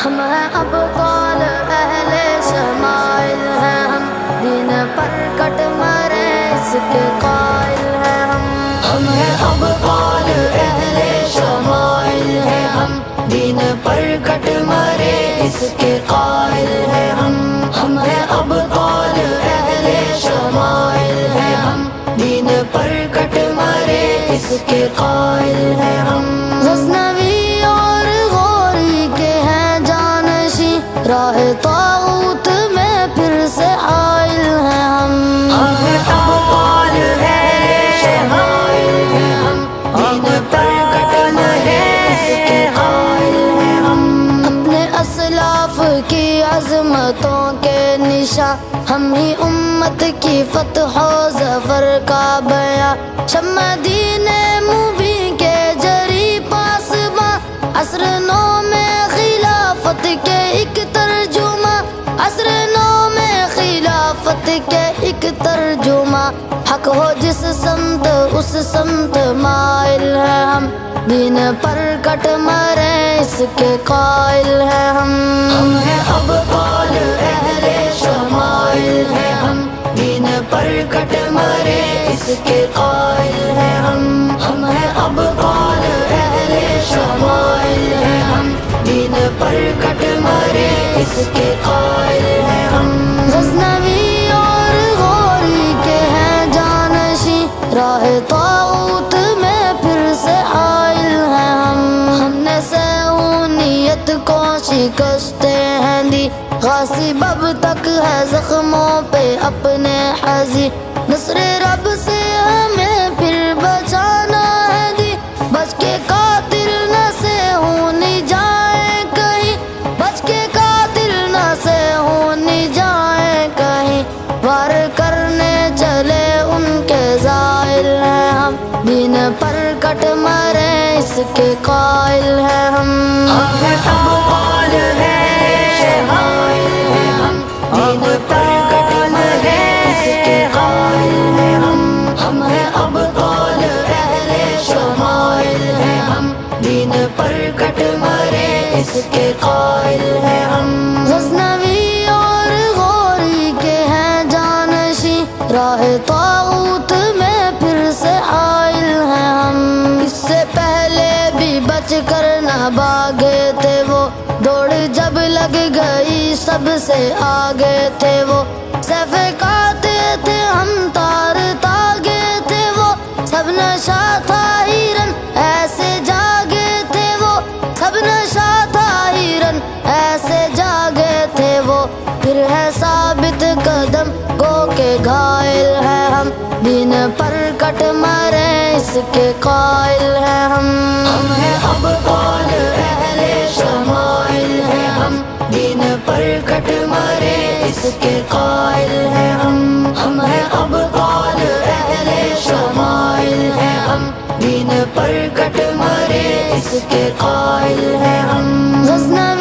ہم ہیں ابطال اہل شمائل ہیں ہم، دین پر کٹ مرے اس کے قائل ہیں ہم ہیں ابطال اہل شمائل ہیں ہم، دین پر کٹ مرے اس کے قائل ہیں ہم ہیں ابطال اہل شمائل ہیں ہم، دین پر کٹ مرے اس کے قائل ہیں ہم۔ غزنوی اور غوری کے ہیں جانشی، راہ طاغوت میں پھر سے حائل ہیں ہم ہیں ابطال اہل شمائل ہیں ہم، دین پر کٹ مرے اس کے قائل ہیں ہم۔ اپنے اسلاف کی عظمتوں کے نشاں، ہم ہی امت کی فتح و ظفر کا بیاں، شمع دین مبین کے جری پاسباں، عصر نو میں خلافت کے ایک ترجمہ، عصر نو میں خلافت کے ایک ترجمہ، حق ہو جس سمت اس سمت مائل ہیں ہم، دین پر کٹ مرے اس کے قائل ہیں ہم ہیں ابطال اہل شمائل ہیں ہم، دین پر کٹ مرے اس کے قائل ہیں ہم ہیں ابطال اہل شمائل ہیں ہم، دین پر کٹ مرے اس کے قائل ہیں ہم۔ غزنوی اور غوری کے ہیں جانشی، راہ طاغوت میں پھر سے حائل ہیں ہم نے سہونیت کو شکستیں ہیں دی، غاصب اب تک ہے زخموں پہ اپنے حزی، نصر رب سے ہمیں پھر بچانا ہے دی، بچ کے قاتل نہ سے ہونی جائیں کہیں، بچ کے قاتل نہ سے ہونی جائیں کہیں، وار کرنے چلے ان کے زائل ہیں ہم، دین پر کٹ مرے اس کے قائل ہیں ہم ہیں ابطال اہل شمائل ہیں ہم، دین پر کٹ مرے اس کے قائل ہیں ہم ہیں ابطال اہل شمائل ہیں ہم، دین پر کٹ مرے اس کے قائل ہیں ہم۔ غزنوی اور غوری کے ہیں جانشی، راہ طاغوت میں پھر سے حائل ہیں ہم، اس سے پہلے بھی بچ کر نہ بھاگے تھے وہ، دوڑ جب لگ گئی سب سے آگے تھے وہ، سیف کاتے تھے ہم تار تاگے تھے وہ، سب نشہ تھا ہیرن ایسے جاگے تھے وہ، سب نشہ تھا ہیرن ایسے جاگے تھے وہ، پھر ہے ثابت قدم گو کے گھائل ہیں ہم، دین پر کٹ مرے اس کے قائل ہیں ہم ہیں ابطال اہل شمائل ہیں ہم، دین پر کٹ مرے اس کے قائل ہیں ہم ہیں ابطال اہل شمائل ہیں ہم، دین پر کٹ مرے اس کے قائل ہیں ہم۔ غزنوی